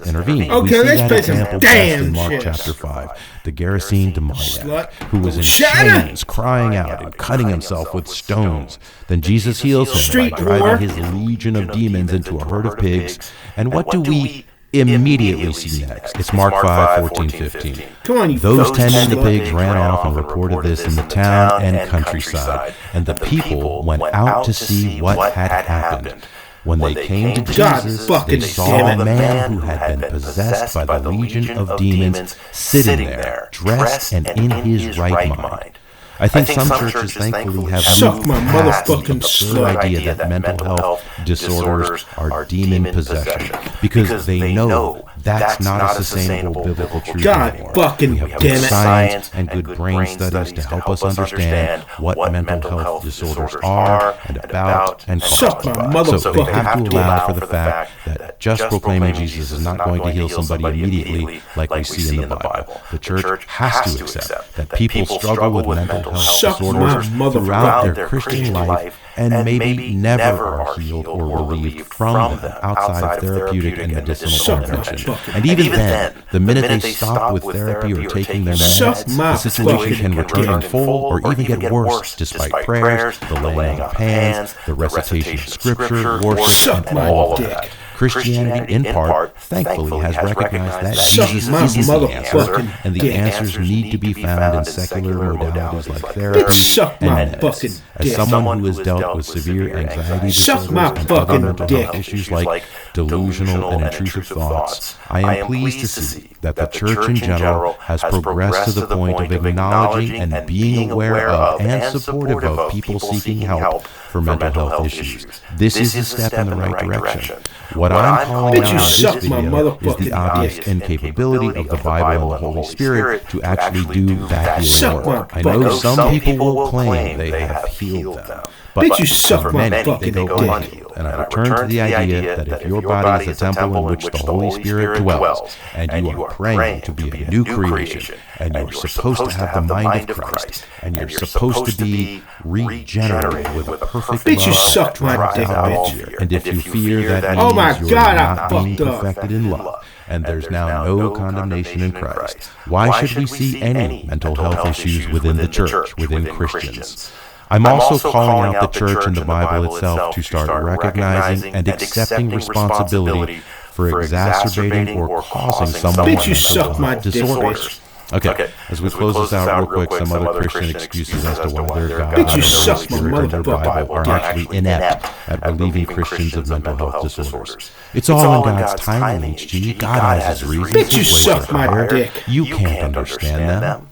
intervened. Okay, we see let's that play some example damn best in Mark shit. chapter 5. The Gerasene demoniac, Slut. who was in Shut up. chains, crying out and cutting himself with stones. Then Jesus heals him Street by driving war. his legion of demons into a herd of pigs. And what do we immediately see next? It's Mark 5:14-15. Come on, you Those fucking tending the slut. pigs ran off and reported this in the town and countryside, and the people went out to see what had happened. When they came to God Jesus, fucking they saw damn a it. man who had been possessed by the legion of demons sitting there, dressed and in his right mind. I think some churches thankfully have Suck moved my past the motherfucking absurd slut. idea that mental health disorders are demon possession, because they know that's not a sustainable biblical truth God anymore. fucking We have damn good it. science and good brain studies to help us understand what mental health disorders are and about and Suck cause. my So they motherfucking have to dick. allow for the fact that just proclaiming Jesus is not going to heal somebody immediately like we see in the Bible. The church has to accept that people struggle with mental health Suck my disorders motherfucking throughout their Christian life and maybe never are healed or relieved from them outside of therapeutic and medicinal Suck my intervention. fucking And even then, the minute they stop with therapy or taking their Suck meds, my the situation fucking can return in dick. full or even get worse despite prayers, the laying of hands, the recitation of scripture, worship, Suck and my all of dick. that. Christianity, in part, thankfully has recognized that Suck Jesus my is the answer, motherfucking and the dick. answers need to be found in secular modalities like therapy Bitch, suck my and fucking meds. As dick. someone who has dealt with severe anxiety Suck my disorders and other fucking mental dick. health issues like delusional and intrusive thoughts, I am pleased to see that the church in general has progressed to the point of acknowledging and being aware of and supportive of people seeking help for mental health issues. This is a step in the right direction. What I'm calling Bitch, out you in this suck my video is motherfucking the obvious dick. incapability of the Bible and the Holy Spirit to actually do that Suck healing my work. I know fucking some people will claim they have healed them, but Bitch, you suck for my many, fucking they go dick. unhealed. And I return to the idea that if your body is a temple in which the Holy Spirit dwells, and you are praying to be a new creation, and you are supposed to have the mind of Christ, and you're supposed to be regenerated with a perfect Bitch, you love suck that my drives dick, out all bitch. fear. And if you fear, that means Oh my you're God, I not being fucked up. perfected in love, and there's now no condemnation in Christ. Why should we see any mental health issues within the church, within Christians? I'm also calling out the church and the Bible itself to start recognizing and accepting responsibility for exacerbating or causing someone's Bitch, you suck my dick, disorders. Okay, as we close this out real quick, some other Christian excuses as to why their God Bitch, and you the suck Holy my Spirit and their motherfucking Bible are dick. actually inept at relieving Christians of mental health disorders. It's all in God's timing, HG. God has his reasons. Bitch, you His ways suck are my higher. dick. You can't understand them.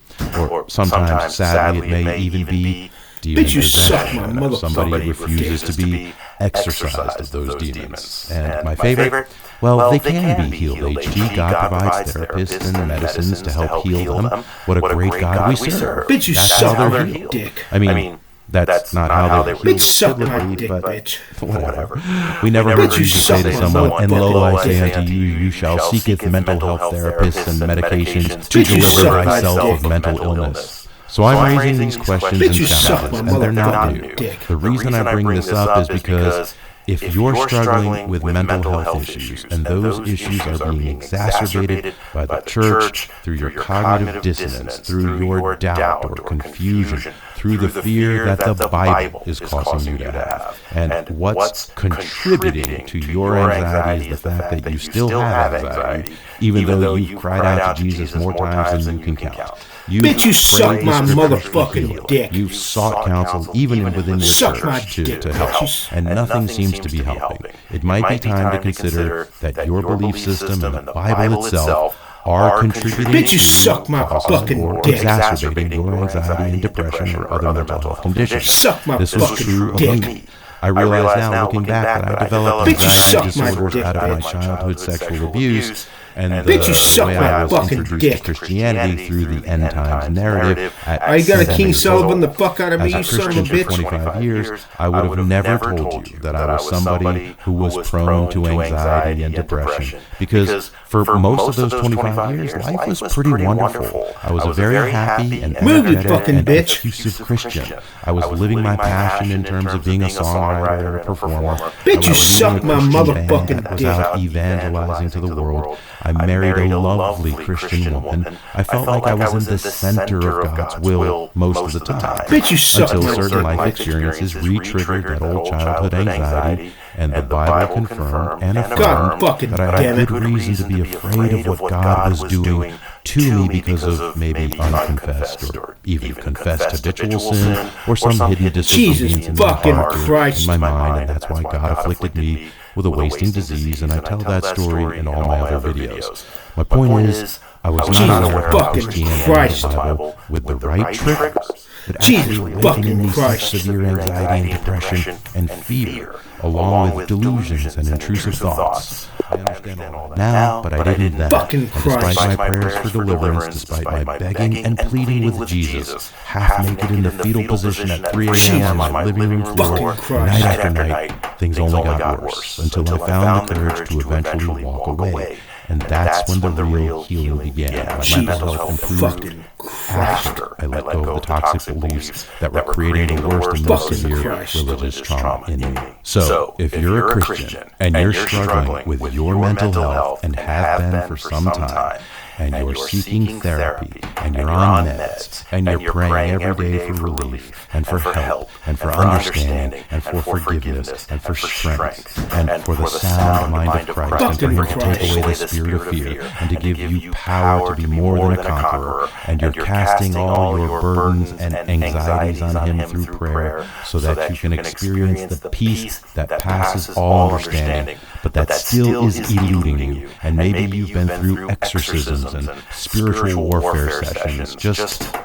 Or sometimes, sadly, it may even be demon Bitch, you suck possession, my and if motherfucking somebody refuses to be exorcised of those demons. And my favorite, well, they can be healed, HG. God provides therapists and medicines to help heal them. What a great God we serve. Bitch, you That's suck how my they're healed. dick. I mean, that's not how they're healed Bitch, suck my biblically, dick, but bitch. whatever. We never heard Bitch, you Jesus say to suck my someone, "And lo, I say motherfucking unto you, you shall seeketh mental health therapists and medications to Bitch, you deliver suck my thyself dick. of mental illness." So I'm raising these questions Bitch, and you suck challenges, my and they're not motherfucking new. dick. The reason I bring this up is because if you're struggling with mental health issues, and those issues are being exacerbated by the church through your cognitive dissonance, through your doubt or confusion, through the fear that the Bible is causing you to have, and what's contributing to your anxiety is the fact that you still have anxiety, even though you've cried out to Jesus more times than you can count. Bitch, you suck prayed the my scriptures for motherfucking healing. dick. You've sought counsel even within your Suck my church dick, to help, bitch. and nothing seems to be helping. It might be time to consider that your belief system and the Bible itself are contributing Bitch, you to suck my causing fucking or dick. exacerbating your anxiety and depression or other mental health conditions. Suck my This was fucking true of dick. me. I realize now, looking back, that I developed Bitch, you anxiety suck my disorders dick, out of my bitch. childhood sexual abuse, And bitch, you suck way my I was fucking introduced dick. to Christianity through the end times narrative. I got a King Sullivan the fuck out of me, you As a son of a Christian for bitch. 25 years, I would have never told you that I was somebody who was prone to anxiety and depression. Because for most of those 25 years, life was pretty wonderful. I was a very happy and energetic and effusive Christian. I was living my passion in terms of being a songwriter and a performer. Bitch, you suck my motherfucking was dick. out evangelizing to the world. I married a lovely Christian woman. I felt like I was in the center of God's will most of the time. Bitch, you suck Until my certain dick. life experiences re-triggered that old childhood anxiety, and the Bible confirmed and affirmed fucking that I damn had it. good reason to be afraid of what God was doing to me because of maybe unconfessed or even confessed habitual sin or some hidden disobedience in my fucking heart or Christ. in my mind, and that's why God afflicted me with a wasting disease, and I tell that story in all my other videos. My point is, I was not aware of fucking Christianity Christ. and the Bible with the right tricks that Jesus actually awaken fucking in me such Christ. severe anxiety and depression and fear, along with delusions and intrusive thoughts. I understand all that now, but I didn't then. Fucking And despite Christ. my prayers for deliverance, despite my begging and pleading with Jesus, half naked in the fetal position at 3 a.m. on my living room floor, Fucking Christ. night after night, things only got worse until I found the courage to eventually walk away. And that's when the real healing began. My mental health improved fucking after I let go of the toxic beliefs that were creating the worst and most Fucking severe Christ. religious trauma in me. So, if you're a Christian and you're struggling with your mental health and have been for some time, and you're seeking therapy, and you're on meds, and you're praying every day for relief, and for help, and for understanding, and for forgiveness, and for strength, and for the sound mind of Christ, and for Him to take away the spirit of fear, and to give you power to be more than a conqueror, and you're casting all your burdens and anxieties on Him through prayer, so that you can experience the peace that passes all understanding, but that still is eluding you, and maybe you've been through exorcisms and spiritual warfare sessions. Just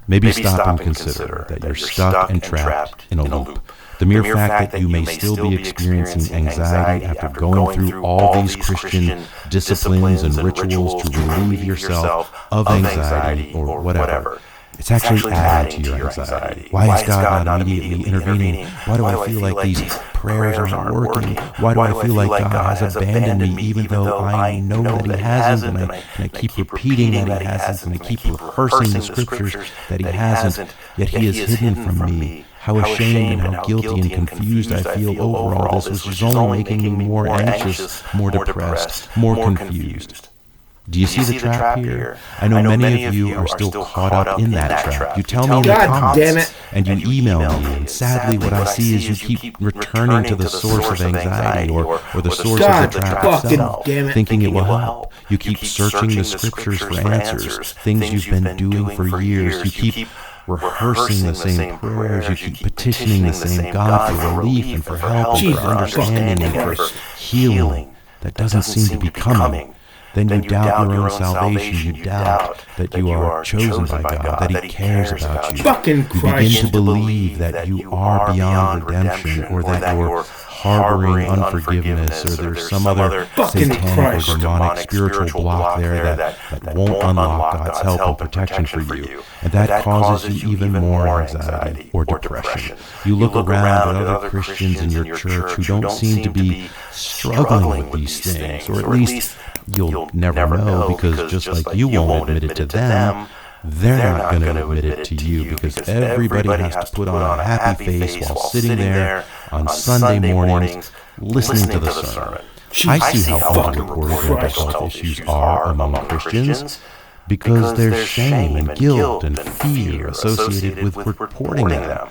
maybe stop and consider that you're stuck and trapped in a loop. The mere fact that you may still be experiencing anxiety after going through all these Christian disciplines and rituals to relieve yourself of anxiety or whatever, it's actually adding to your anxiety. Why is God not immediately intervening? Why do I feel like these prayers aren't working? Why do I feel like God has abandoned me even though I know that He hasn't, and I keep repeating that He hasn't, and I keep rehearsing the scriptures that He hasn't, yet He is hidden from me? How ashamed and how guilty and confused I feel over all this, which is only making me more anxious, more depressed, more confused. Do you see the trap here? I know many of you are still caught up in that trap. You tell me in the God damn comments, it. and you email me, and sadly what I see is you keep returning to the source of anxiety or the source of God the trap fucking itself, damn it. thinking it will help. You keep searching the scriptures for answers, things you've been doing for years. You keep rehearsing the same prayers. You keep petitioning the same God for relief and for help and for understanding and for healing that doesn't seem to be coming. Then you doubt your own salvation. You doubt that you are chosen by God, that He cares about you. Fucking You Christ. begin to believe that you are beyond redemption, or that you're harboring unforgiveness, or there's some other Fucking satanic Christ. or demonic spiritual block there that won't unlock God's help and protection for you. And that causes you even more anxiety or depression. You look around at other Christians in your church who don't seem to be struggling with these things, or at least you'll never know, because just like you won't admit it to them, they're not going to admit it to you, because everybody has to put on a happy face while sitting there on Sunday mornings listening to the sermon. I see how often reported mental health issues are among Christians, because there's shame and guilt and fear associated with reporting them.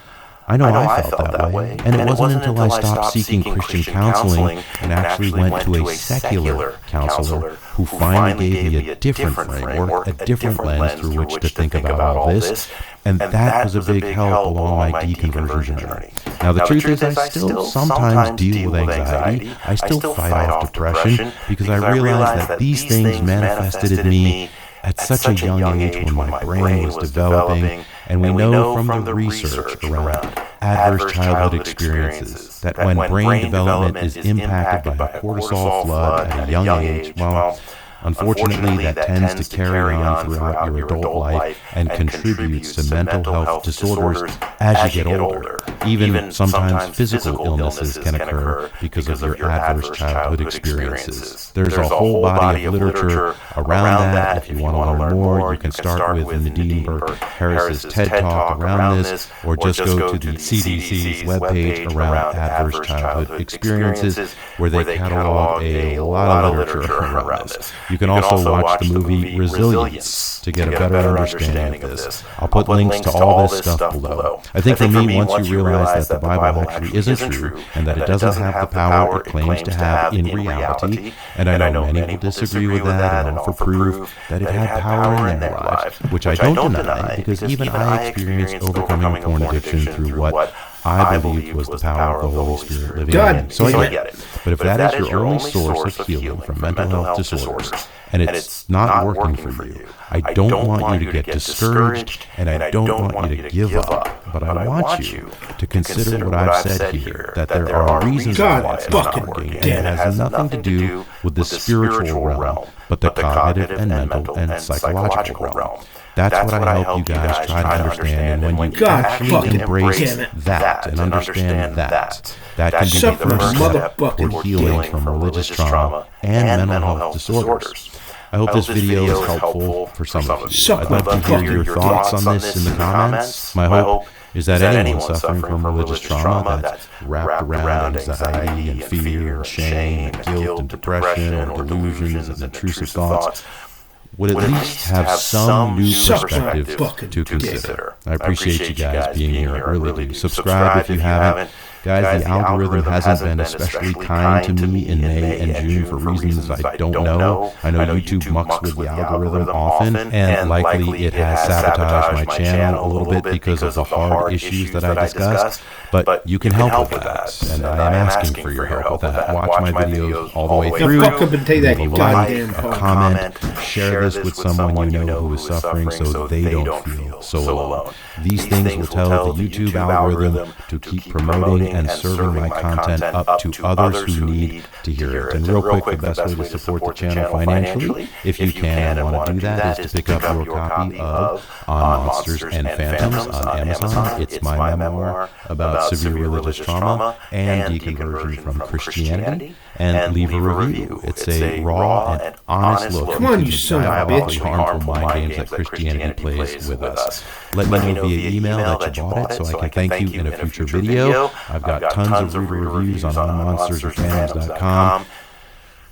I know I felt that way, and it wasn't until I stopped seeking Christian counseling and actually went to a secular counselor who finally gave me a different framework, a different lens through which to think about all this, and that was a big help along my deconversion journey. Now, the truth is, I still sometimes deal with anxiety. I still fight off depression, because I realize that these things manifested in me at such a young age when my brain was developing, And we know from the research around adverse childhood experiences that when brain development is impacted by a cortisol flood at a young age, well, unfortunately, that tends to carry on throughout your adult life and contributes to mental health disorders as you get older. Even sometimes physical illnesses can occur because of your adverse childhood experiences. There's a whole body of literature around that. If you want to learn more, you can start with Nadine Burke Harris's TED Talk around this, or just go to the CDC's webpage around adverse childhood experiences, where they catalog a lot of literature around this. You can also watch the movie Resilience to get a better understanding of this. I'll put links to all this stuff below. I think for me, once you realize that the Bible actually isn't true and that it doesn't have the power it claims to have in reality, and I know many will disagree with that and offer proof that it had power in their lives, which I don't deny, because even I experienced overcoming porn addiction through what I believed was the power of the Holy Spirit living in me. So I get it. But if that is your only source of healing from mental health disorders, and it's not working for you, I don't want you to get discouraged, and I don't want you to give up. But I want you to consider what I've said here, that there are reasons why it's not working, and it has nothing to do with the spiritual realm, but the cognitive and mental and psychological realm. That's what I help you guys try to understand, and when you actually embrace that and understand that can be the first step toward healing from religious trauma and mental health disorders. I hope this video is helpful for some of you. I'd love to hear your thoughts on this in the comments. My hope is that anyone suffering from religious trauma that's wrapped around anxiety and fear and shame and guilt and depression or delusions and intrusive thoughts would at least have some new perspective to consider. I appreciate you guys being here. I really do. Subscribe if you haven't. Guys, the algorithm hasn't been especially kind to me in May and June for reasons I don't know. I know YouTube mucks with the algorithm often, and likely it has sabotaged my channel a little bit because of the hard issues that I discussed, but you can help with that, and I am asking for your help with that. Watch my videos all the way through. Leave a like, a comment, share this with someone you know who is suffering so they don't feel so alone. These things will tell the YouTube algorithm to keep promoting and serving my content up to others who need to hear it. And real quick, the best way to support the channel financially, if you can and want to do that, is to pick up your copy of On Monsters and Phantoms on Amazon. It's my memoir about severe religious trauma and deconversion from Christianity. And leave a review. It's a raw and honest look into the diabolically harmful mind games that Christianity plays with us. Let me know via email that you bought it so I can thank you in a future video. I've got tons of reader reviews on monstersorphantoms.com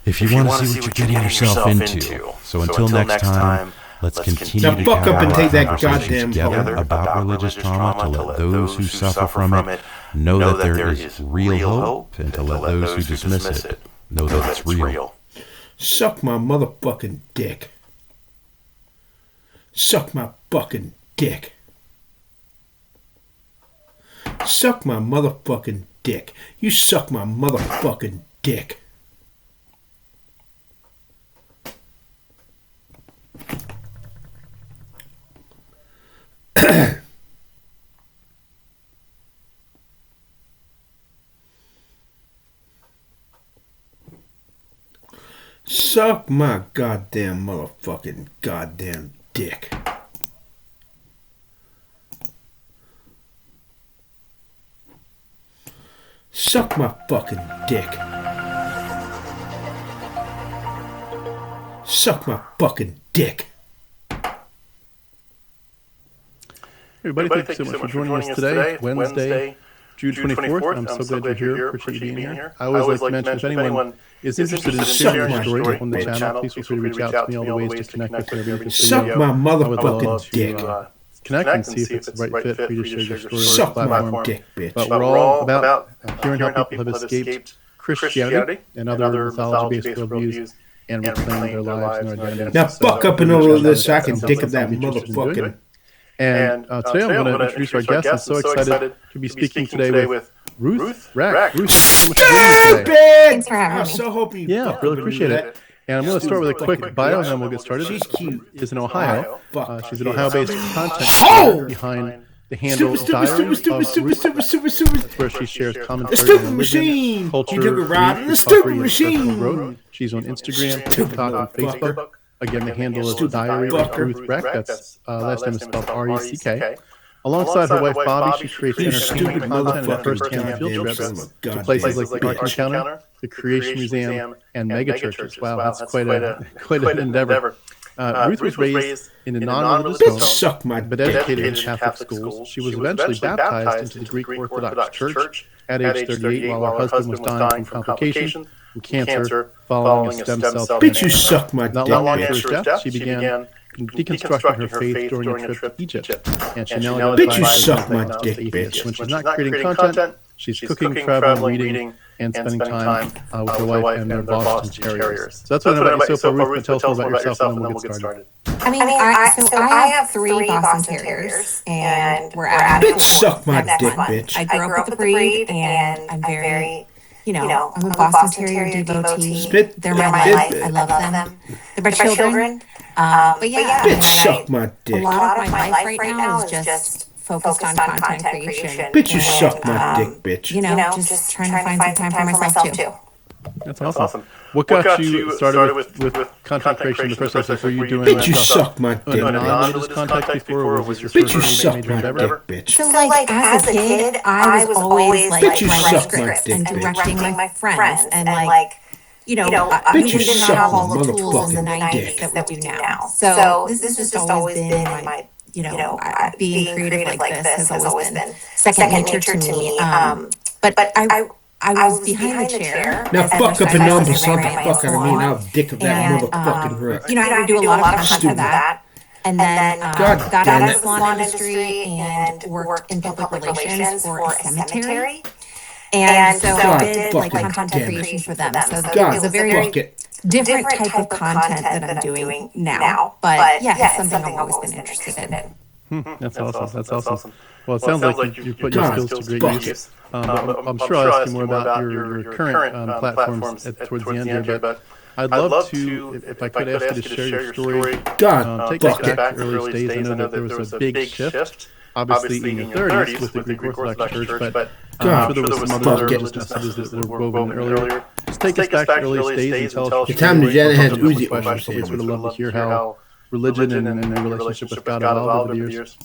if you want to see what you're getting yourself into. So until next time, let's continue to have our conversation together about religious trauma, to let those who suffer from it know that there is real hope, and to let those who dismiss it know that it's real. Suck my motherfucking dick. Suck my fucking dick. Suck my motherfucking dick. You suck my motherfucking dick. Suck my goddamn motherfucking goddamn dick. Suck my fucking dick. Suck my fucking dick. Everybody, thank you so much for joining us today, Wednesday, June 24th. I'm so glad you're here. Appreciate you being here. I always like to mention, if anyone is interested in sharing your story on the channel, please feel free to reach out to me. All the ways to connect with whatever you Suck my motherfucking dick. Connect and see if it's the right fit for you to share your story. Suck my dick, bitch. But we're all about hearing how people have escaped Christianity and other mythology-based worldviews and reclaim their lives and their identities. Now fuck up and over this so I can dick up that motherfucking... And today I'm going to introduce our guest. I'm so excited to be speaking today with Ruth Rack. Ruth, thanks so much for joining us today. I was so hoping you really appreciate it. And I'm going to start with a quick bio, and then we'll get started. She's cute. Is in Ohio. She's an Ohio-based content creator behind the handle Diary That's where she shares commentary on religion, culture, growth. She's on Instagram, TikTok, and Facebook. Again, the handle is Diary of Ruth Breck. That's last name is spelled R-E-C-K. Alongside her wife Bobby, she creates entertainment content and first-hand field trips to places like the Art Encounter, the Creation Museum, and megachurches. Wow, that's quite an endeavor. Ruth was raised in a non-religious home, but educated in Catholic schools. She was eventually baptized into the Greek Orthodox Church at age 38 while her husband was dying from complications from cancer following a stem cell transplant. Bitch, you suck my dick. Not long after his death, she began deconstructing her faith during a trip to Egypt. And she now bitch, you suck my dick, bitch. When she's not creating content, she's cooking, traveling, reading, and spending time with her wife and their Boston Terriers. So that's what I know about you so far. Ruth, tell us more about yourself, and then we'll get started. I have 3 Boston Terriers, and we're at bitch, suck my dick, bitch. I grew up with the breed, and I'm very, I'm a Boston Terrier devotee. They're my life. I love them. They're my children. But yeah, bitch, suck my dick. A lot of my life right now is just focused on content creation. Bitch, you suck my dick, bitch. Just trying to find some time for myself too. That's awesome. What got you started with content creation in the first place? Were you doing bitch, you suck my dick, non-religious content before, or was your bitch, you first suck major my endeavor? dick, bitch. So as a kid, I was always bitch, you writing suck my scripts dick, and bitch. directing my friends and we bitch, you didn't suck have all my the tools in the motherfucking 90s that we do now. So this has just always been my, being creative like this has always been second nature to me. But I was behind the chair. Now fuck up a number, son. Fuck out of me, and I'll dick of that motherfucking rip. I had to do a lot of content for that. And then got out of the salon industry and worked in public relations for a cemetery. And so I did content creation for them. So it was a very different type of content that I'm doing now. But yeah, it's something I've always been interested in. That's awesome. Well, it sounds like you put your skills to great use. I'm sure I'll ask you more about your current platforms towards the end here, but I'd love to, if I could ask you to share your story. Take us back to early days. I know that there was a big shift, obviously in your 30s with the Greek Orthodox Church, but I'm sure there was some other religious messages that were woven earlier. Just take us back to early days and tell us. The time the Jenna had Uzi questions. We'd love to hear how religion and your relationship with God evolved over the years.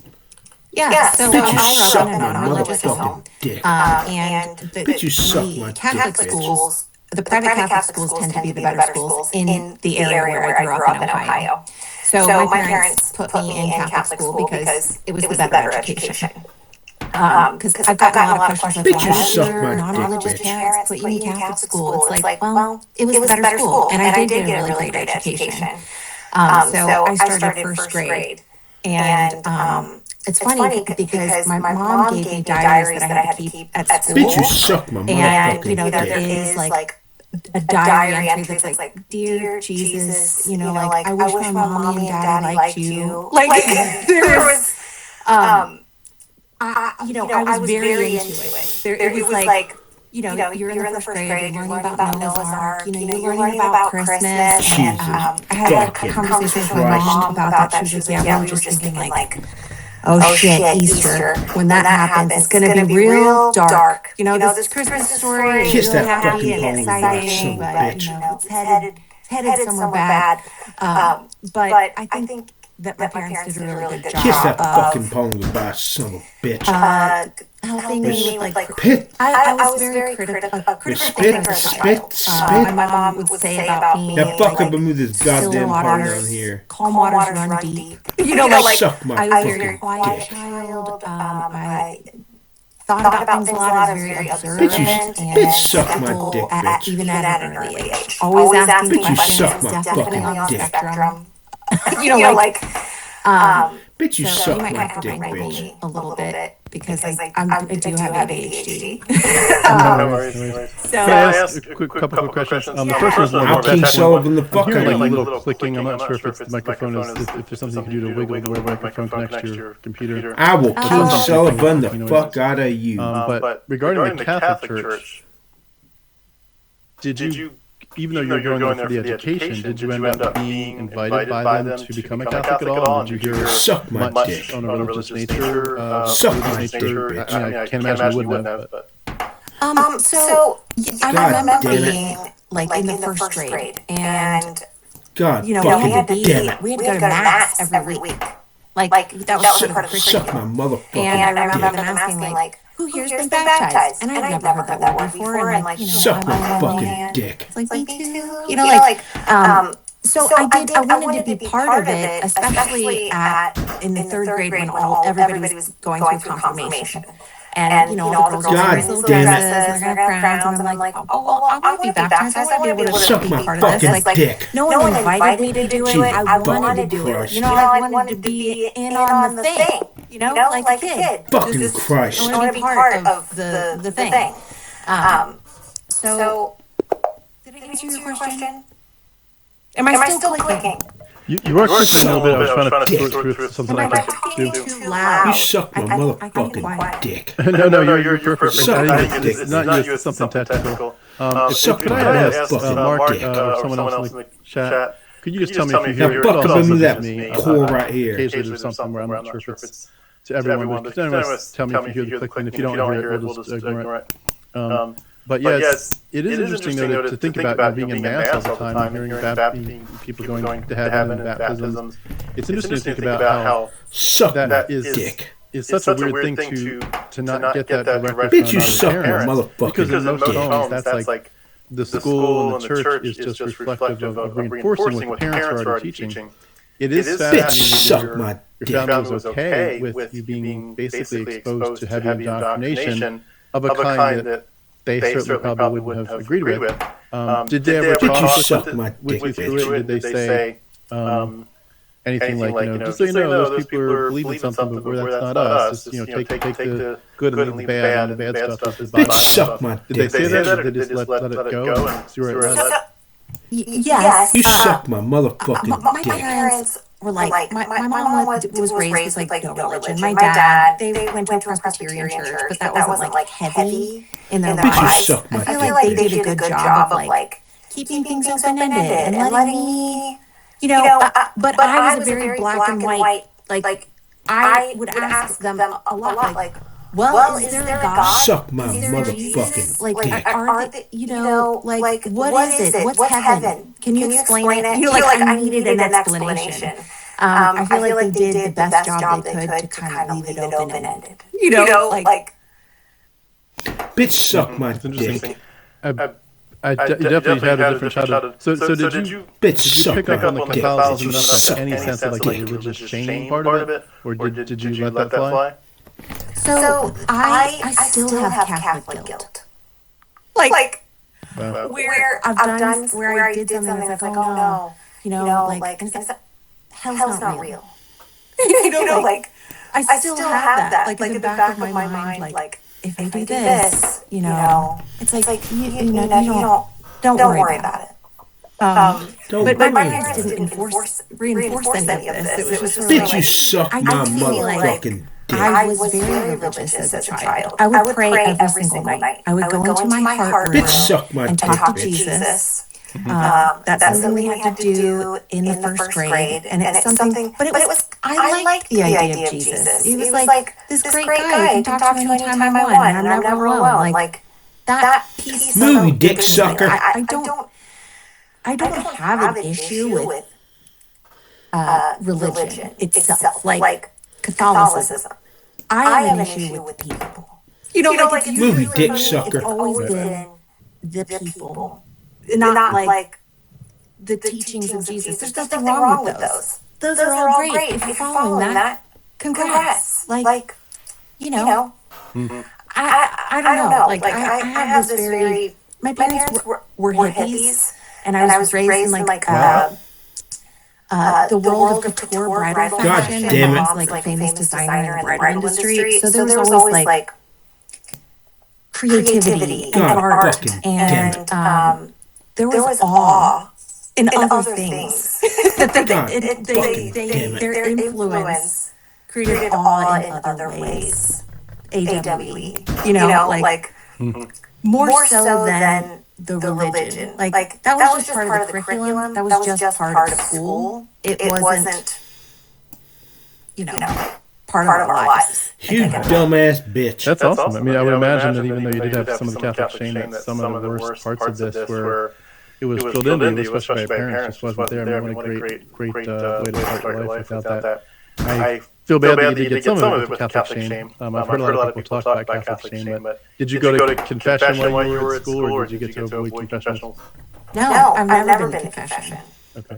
Yeah, so bitch, you I suck grew up in a my non-religious home. dick. And Bitch, you suck my Catholic dick, schools, the private Catholic schools tend to be the better schools in the area where I grew up in Ohio. So my parents put me in Catholic school because it was the better education. Because I've gotten a lot of questions bitch, you why suck your my non-religious dick, parents put you in Catholic school. It's like, well, it was the better school, and I did get a really great education. So I started first grade, and it's funny because my mom gave me diaries that I had to keep at school. bitch, you suck my And motherfucking there is a diary entry that's like, "Dear Jesus, I wish my mommy and daddy liked you." There was, I was very into it. It was like, you're in the first grade, you're learning about Noah's Ark, you're learning about Christmas. And I had a conversation with my mom about that. She was like, yeah, we were just thinking oh shit, Easter. When that happens, it's going to be real dark. This Christmas story is Kiss really that happy fucking and hole, exciting, but it's headed somewhere bad. But I think that my parents did a really good job. Kiss that fucking pong goodbye, son of a bitch. Helping me with Pit. I was very critical thinker as a child. My mom would say about me, now fuck up and move this goddamn pond down here. Calm waters run deep. Suck my I was a very fucking quiet dick. child. I thought about things a lot. I was very observant Bitch, suck my simple dick, bitch. even at an early age. Always asking Bitch, you questions. suck my Definitely on fucking the dick. spectrum. Bitch, you So suck you might my have to dick, rank bitch. me a little bit because I do have ADHD. No worries. Can I ask a couple quick questions? The first one's more I'll King about Sullivan the fuck I'm out hearing of like a you. little clicking. I'm not sure if the microphone is, if there's something you can do to wiggle the microphone connects to your computer. I will King Sullivan the You know, fuck out of you. But regarding the Catholic Church, did you even though you're going there for the education, did you end up being invited by them to become a Catholic at all? Did you hear suck my much dick on a religious nature? Suck my dick, bitch. I can't imagine you wouldn't have. But. So I remember damn it. being like in the first grade, and God, we fucking had to damn it. we had to go to mass every week. Like that was part of the Suck my curriculum. motherfucking And I remember dick. them asking like, "Who here's been baptized?" And I've never heard that word before. And like, Suck my I'm fucking dick. It's like me too. You know, like so I wanted to be part of it, especially in the third grade when everybody was going through confirmation. And, you know, all the girls God are wearing little damn it. dresses, and they're going to have crowns, and I'm like, I want to be baptized. I want to be able to Suck be my part of this. fucking Like, dick. no one invited me to do it. I wanted to do it. Christ. You know, I wanted to be in on the thing. You know, like a kid. Fucking Christ. I want to be part of the thing. So, did I answer your question? Am I still clicking? You were clicking a little bit. I was trying to sort through something Am I I could talking do. too loud? You suck my I can be motherfucking quiet. dick. No, you're perfect. Suck I my think dick. it's not you, it's something technical. Suck Could my I ask motherfucking Mark dick. or someone else in the chat? Could you just tell me if you Now, hear it? buck Well, up also into just that me. core right here. Occasionally there's something where I'm not sure if it's to everyone, but tell me if you hear the clicking. If you don't hear it, we'll just ignore it. But yes, it is interesting though to think about being in mass all the time and hearing people going to heaven and baptisms. It's interesting to think about how Suck my that is dick. It's such a weird thing to not get that directly Bitch, you from suck my parents. motherfucking Because in most dick. homes, that's like the school and the church is just reflective of reinforcing what the parents are already teaching. It is Bitch, fascinating suck that my your dick. family was okay with you being basically exposed to heavy indoctrination of a kind that they certainly probably wouldn't have agreed with. Did they ever Bitch, you talk suck my with you dick, through it? Did they say anything like, just so you know, those people are believing something, but that's not us. Just, take the good and leave the bad, and the bad stuff is Bitch, suck my Did they dick. say that, or did they just let it go and see where it led? Yes. You suck my motherfucking My dick. parents were like, my mom was raised with like no religion. My dad, they went to a Presbyterian church, but that wasn't like heavy in their Bitch, you lives. suck my I feel dick. like they did a good job of like keeping things open-ended and letting me, but I was a very black and white, like I would ask them a lot, like, well, is there a God? Suck my Is there a Jesus? motherfucking Like, dick. are they, like, what is it? What's heaven? Can you explain it? I needed an explanation. I feel like they did the best job they could to kind of leave it open-ended. Bitch, suck my It's interesting. dick. I definitely had a different childhood. So did you Bitch, did you suck pick my up on the dick. Catholicism Bitch, enough to any sense of like the religious shaming part of it, or did you let that fly? So I still have Catholic guilt. Like where I've done where I did something that's like, oh no, like hell's not real. I still have that, like in the back of my mind, like if I do this, it's like you don't worry about it. But my parents didn't reinforce any of this. It was just Bitch, you suck my motherfucking dick. I was very religious as a child. I would pray every single night. I would go into my heart room Bitch, suck my and dick, talk to bitch. Jesus. That's something we had to do in the first grade, and it's something. But I liked the idea of Jesus. He was like this great guy I can talk to anytime I want, and I'm never alone. Like that piece. Movie dick sucker. I don't have an issue with religion itself, like Catholicism. I have an issue with people. Movie dick sucker. It's always been the people. Not like the teachings of Jesus. There's nothing wrong with those. Those are all great. If you're following that, congrats. I don't know. Like I have this very. My parents were hippies, and I was raised in like the world of couture bridal fashion. God damn it. My mom's like a famous designer in the bridal industry, so there was always like creativity and God art fucking and there was awe in other things. Their influence created awe in other ways. AWE, more so than the religion. Like that was just part of the curriculum. That was just part of school. It wasn't, part of our lives. You dumbass bitch. That's awesome. I mean, I would imagine that even though you did have some of the Catholic shame, that some of the worst parts of this were it was drilled into you, especially by your parents, just wasn't there. I mean, what a great way to start your life without that. I feel bad that you did get some of it with Catholic shame. I've heard a lot of people talk about Catholic shame, but did you go to confession while you were at school, or did you get to avoid confessionals? No, I've never been to confession. Okay.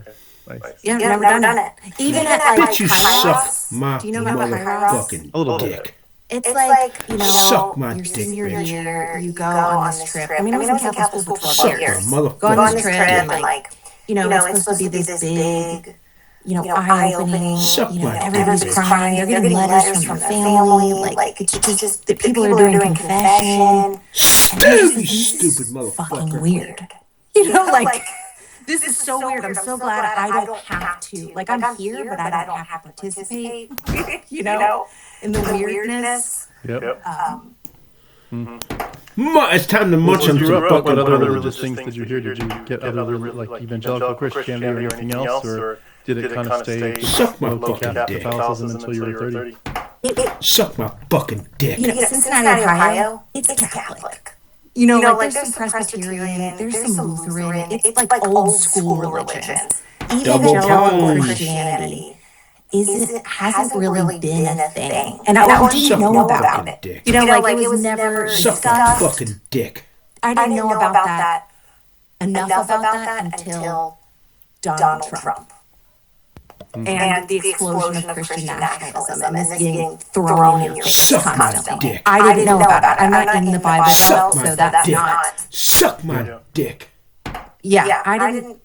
Nice. Yeah, I've never done it. Even at Bitch, you suck Kairos, my do you know about Kairos? motherfucking A little dick. It's like, Suck my your dick, senior bitch. year, you go on this trip. I mean, I was in Catholic school for 12 Suck years. my Go on motherfucking this trip and it's supposed to be this big, eye-opening, Suck my everybody's dick. crying, they're getting letters from their family, like, it's just that people are doing confession. You stupid Fucking motherfucker. weird. This is so weird. I'm so glad I don't have to. Like, I'm here, but I don't have to participate, in the weirdness. Yep. It's time to munch on some What fucking other religion. religious things did you hear? Did you get other like evangelical Christianity or anything else, or did it kind of stay Suck my low fucking dick. Catholicism until you were 30? Suck my fucking dick. Cincinnati, Ohio, it's Catholic. Like there's some Presbyterian, there's some Lutheran. It's like old school religions. Evangelical Christianity hasn't really been a thing. And I didn't know about it. Dick. It was never Suck my discussed. fucking dick. I didn't know about that enough about that until Donald Trump. And the explosion of Christian nationalism and this getting thrown in your face Suck my constantly. dick. I didn't know about it. I'm not in the Bible Suck Belt, my so that's dick. not. Suck my dick. Yeah, I didn't.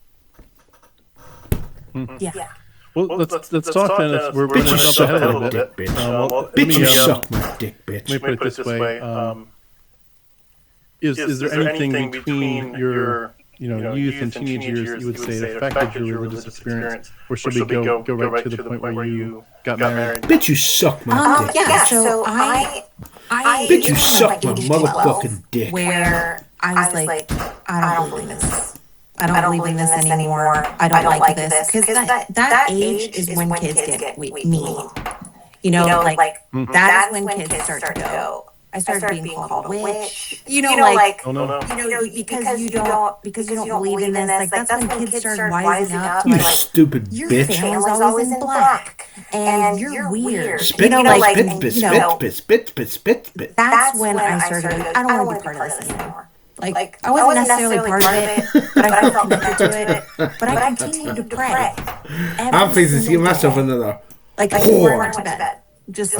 Yeah. Well, let's talk then. We're Bitch, you going to suck jump ahead a my little dick, bit. bitch. Bitch, you suck my dick, bitch. Let me put it this way. Is there anything between your youth and teenage years you would say it affected your religious experience, or should we go right to the point where you got married? Bitch, you suck my dick. Yeah, so I Bitch, you suck my motherfucking dick. where I was like, I don't believe this. I don't believe in this anymore. I don't like this. Because that age is when kids get mean. That's when kids start to go. I started being called a witch. Because you don't believe in this. Like that's when kids start wising up to You stupid your bitch. family's always in black, and you're weird. Spit, spit. That's when I started. I don't want to be part of this anymore. Like I wasn't necessarily part of it, but I felt connected to it. But I continued to pray. I'm fixing to get myself another. Like before I went to bed, just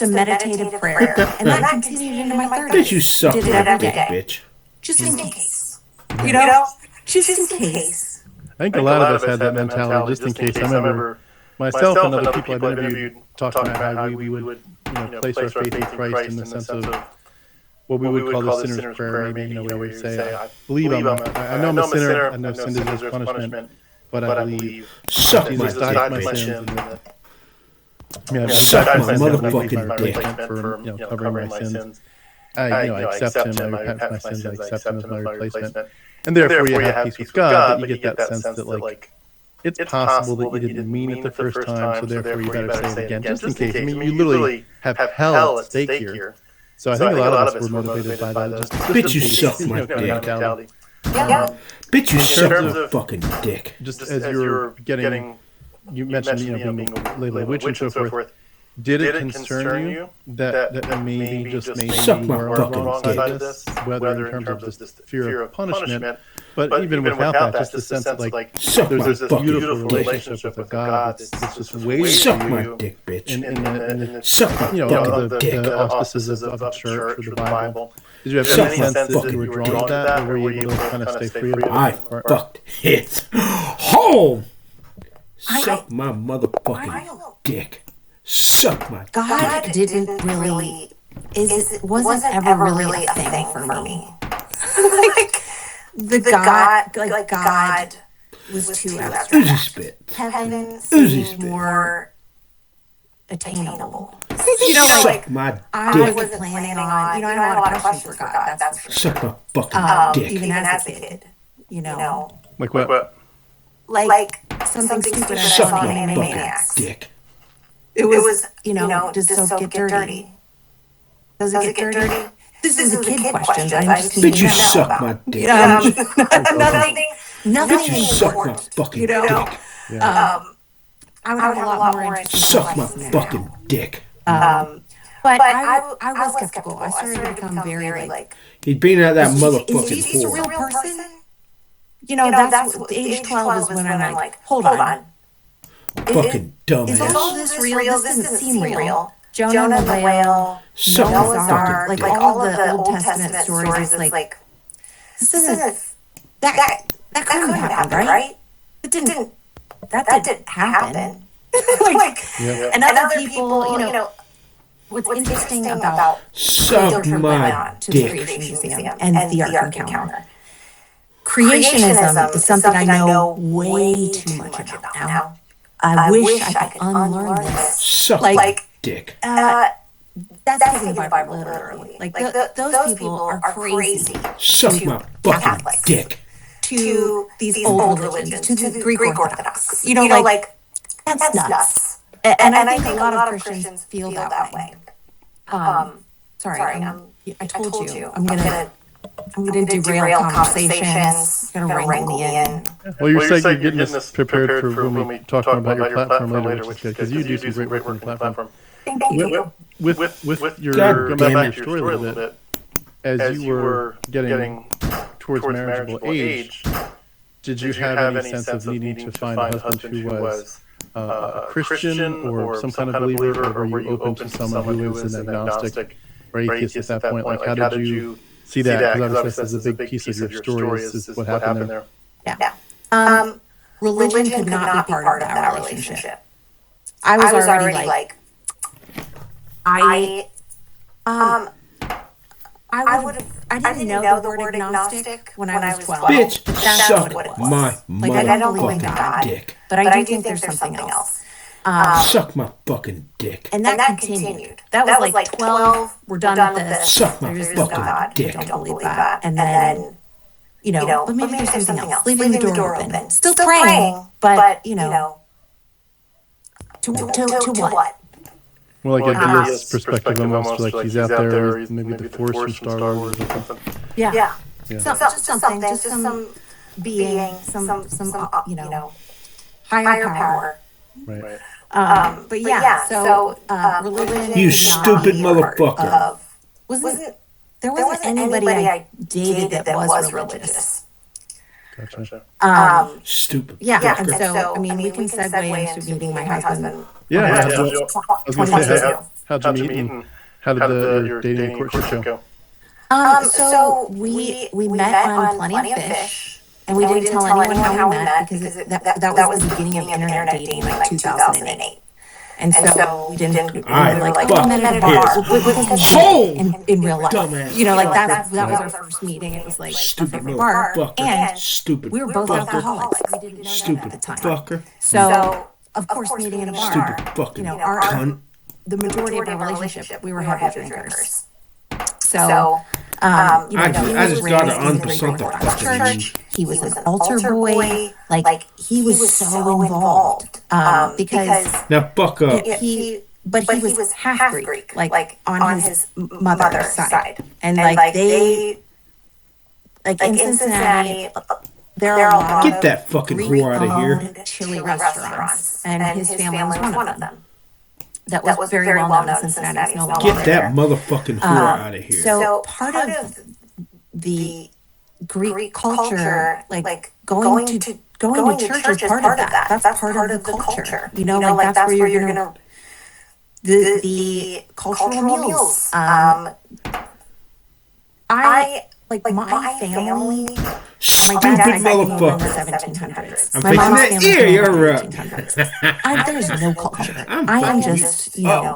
a meditative prayer, and that continued into my 30s. Bitch, you suck Did it my every dick, day, bitch. just in case. Just in case. I think a lot of us had that mentality, just in case. I remember myself and other people I've interviewed talking about how we would place our faith in Christ in the sense of what we would call the sinner's prayer. Maybe we always say, I believe I know I'm a sinner. I know sin deserves punishment, but I believe Suck my Jesus dick, died for my bitch. sins. Suck my sins, motherfucking dick. for covering my sins. I accept him. I repent for my sins. I accept him as my replacement. And therefore, you have peace with God, but you get that sense that it's possible that you didn't mean it the first time, so therefore you better say it again, just in case. I mean, you literally have hell at stake here. So I think a lot of us were motivated by that. Just Bitch, you in suck case, my dick. mentality. Bitch, you suck terms my of- fucking dick. Just as you're getting, you mentioned being labeled a witch and so forth. Did it concern you that maybe just maybe Suck you my were on fucking the wrong dick. side of this, whether in terms of this fear of punishment, but even without that, just the sense that Suck my there's this fucking beautiful dick. relationship with God that's just waiting Suck for my you dick, bitch. in the Suck my fucking dick. the auspices of the church or the Bible. Did you have Suck any my sense that fucking you were drawn to that, or were you able to kind of stay free of it? I fucked it home. Suck my motherfucking dick. Suck my God didn't really wasn't ever really a thing for me. God was too abstract. Uzi spit. Heaven Uzi seemed spit. more attainable. Suck my dick. I wasn't planning on, I had a lot of questions for God, that's for sure. Suck my fucking dick. Even as a kid, Like what? Like something stupid I Suck saw in my fucking Animaniacs. dick. It was, does soap get dirty? Does it get dirty? This is a kid question. I just need Bitch, to you know. suck my dick. Nothing Bitch, you suck my fucking dick. Yeah. I would have a lot more interesting Suck my questions fucking now. dick. But I was skeptical. I started to become very like, He'd been at that is motherfucking he a real whore. person? That's age 12 is when I'm like, hold on. Fucking Is dumbass. all this real? This doesn't seem real. Jonah the whale, Suck Noah's my Ark, fucking like dick. all of the Old Testament stories. It's like, this isn't, that couldn't have happened, right? That didn't happen. And other people, what's interesting about Suck my to the dick. Creation Museum and the Ark Encounter. Creationism is something I know way too much about now. I wish I could unlearn this. Suck my dick. That's taking the Bible literally. Like those people are crazy. Suck my fucking Catholics. dick. To these old religions, to the Greek Orthodox. That's nuts. And I think a lot of Christians feel that way. Sorry, I told you, I'm gonna derail conversations. I'm gonna wrangle me in. Well, you're saying you're getting this prepared for when we talk more about your platform later, which is good, because you do some great work on your platform. Thank you. With your, God going damn back it. to your story a little bit, as you were getting towards marriageable age, did you have any sense of needing to find a husband who was a Christian or some kind of believer, or were you open to someone who was an agnostic or atheist at that point? Like, how did you see that? Because obviously this is a big piece of your story, is what happened there. Yeah. Religion could not be part of that relationship. I was already like, I didn't know the word agnostic when I was 12. Bitch, That's suck what it was. my Like, I don't believe in motherfucking God, dick. but I do think there's something else. Suck my fucking dick. And that continued. That was like 12. We're done with this. Suck my There's no fucking God. dick. I don't believe that. And then, but maybe there's something else. Leaving the door open. Still praying, but, to what? Well, like a deist perspective, almost like he's out there, maybe the Force from Star Wars or something. Yeah. Just something, just some being, some higher power. Right. But yeah, so religion. You is not stupid a part motherfucker. of- There wasn't anybody I dated that was religious. Gotcha. Stupid. Yeah, and fucker. so I mean, we can segue into meeting my husband. Yeah. Yeah. I was going to say, how'd you meet and how did your dating and courtship go? So we met on Plenty of Fish, and we didn't tell anyone how we met because that was the beginning of internet dating, like 2008. And so we didn't. We were like, we met at a bar in real life. Dumbass. That was our first meeting. It was like Stupid our favorite bar, motherfucker. and Stupid we were both fucker. alcoholics. We didn't know that Stupid at the time. fucker. So of course, meeting in a bar. Stupid fucking cunt. The majority of our relationship, we were heavy drinkers. So, I he just was gotta raised in the understand Greek something Orthodox fucking Church. He was an altar boy. Like he was so involved because Now fuck up. he was half Greek, like on his mother's side, and like they, like in Cincinnati, there are a lot Get of that fucking whore out of here. Greek-owned chili restaurants, and his family was one of them. That was very well known in Cincinnati. It's no longer Get that there. motherfucking whore out of here. So part of the Greek culture, like going to church is part of that. That's part of the culture. Like that's where you're gonna the cultural meals. I like my family. Stupid My dad died in the motherfucker. 1700s. I'm My fixing mom's that family ear. came You're in the right. 1800s. There's no culture. I'm I am fucking- just, Oh.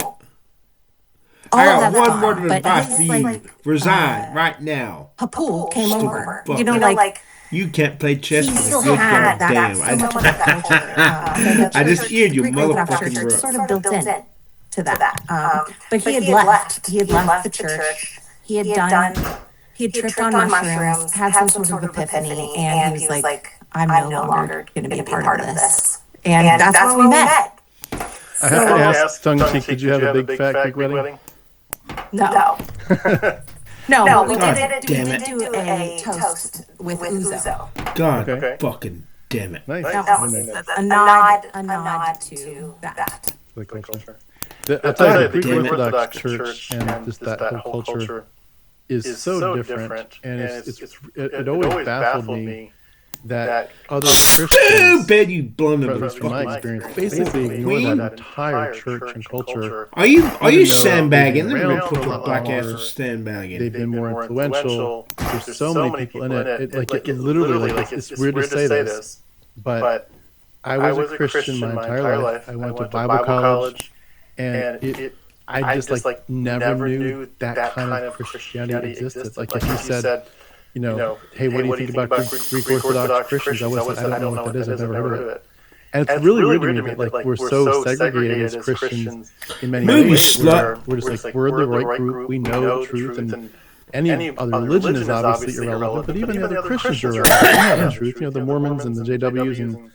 all I of got that's one word fine. of But advice his, for you. Resign right now. Hapul came over. fucker. You can't play chess He with a still good had goddamn. so much of that culture. I just heard you, Greek Orthodox motherfucking Church rook. sort of built in. to that. But he had left. He had left the church. He had tripped on mushrooms, had some sort of epiphany, and he was like, I'm no longer going to be a part of this. And that's when we met. I have to ask, tongue-in-cheek, did you have a big fat Greek wedding? No. No, we did Damn do a toast with ouzo. God fucking damn it. Nice. That was a nod to that. The culture. I'll tell you, the Greek Orthodox Church and just that whole culture is so different, and it always baffled me that other Christians, Bet you blown at least from my experience, basically ignore that entire church and culture. Are you sandbagging? Let me put your black ass in sandbagging. They've been more influential. There's so many people in it. It literally, it's weird to say this, but I was a Christian my entire life. I went to Bible college, and I just never knew that kind of Christianity existed. Like if you said, hey, what do you think about Greek Orthodox Christians? I would say, I don't know what that is. I've never heard of it. And it's really weird to me that we're so segregated as Christians in many ways. We're just we're the right group. We know the truth, and any other religion is obviously irrelevant. But even the other Christians are irrelevant. We have the truth. The Mormons and the JWs and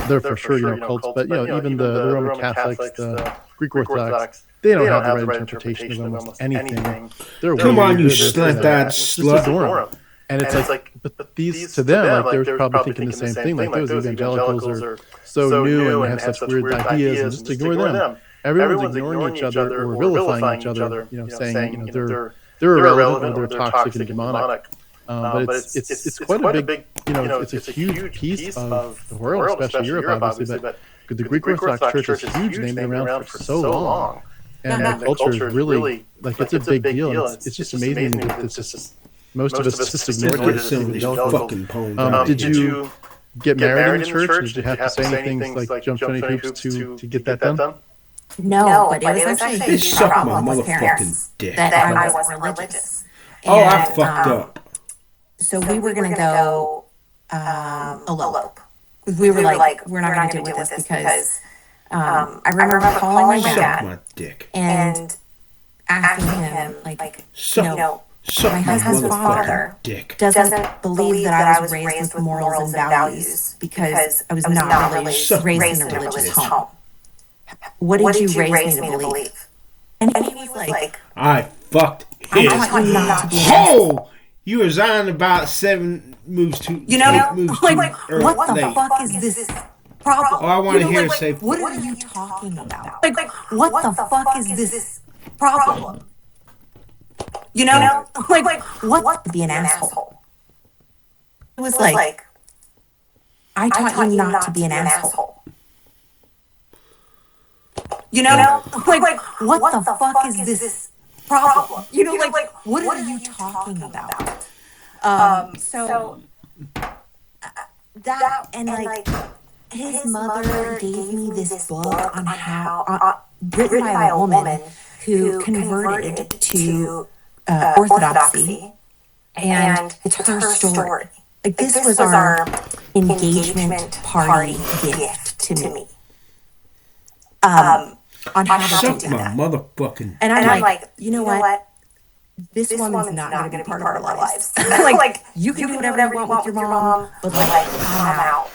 they're for sure cults. But even the Roman Catholics, the Greek Orthodox, they don't have the right interpretation of almost anything. Come on, you slant-eyed slut. And it's but these to them, they're probably thinking the same thing. Like those evangelicals are so new and have such weird ideas, and just ignore them. Everyone's ignoring each other or vilifying each other. Saying they're irrelevant or they're toxic and demonic. But it's quite a big it's a huge piece of the world, especially Europe, obviously. But the Greek Orthodox Church is huge. They've been around for so long, and the culture is really it's a big deal. It's just amazing that it's just. Most of us just ignored it. Did you get married in church? Or did you have to say anything like jump any hoops to get that done? No, but it was actually a They huge suck my problem with parents motherfucking dick. that I wasn't religious. Oh, I fucked up. So we were going to go elope. We were like, we're not going to deal with this because I remember calling my Suck dad my dick. and asking him, my husband's father dick. doesn't believe that I was raised with morals and values because I was not really raised in a religious home. What did you raise me to believe? And he was like, I fucked his hole. You resigned about 7 moves too. what the fuck is this problem? Oh, I want to hear her say, what are you talking about? What the fuck is this problem? What to be an asshole? It was like, I taught you not to be an asshole. What the fuck is this problem? What are you talking about? So that and his mother gave me this book on how written by a woman who converted to Orthodoxy, and it's her story. This was our engagement party gift to me. On how to do that. Motherfucking. And I'm like, you know what? This woman's not going to be part of our lives. You can do whatever you want with your mom, but I'm out.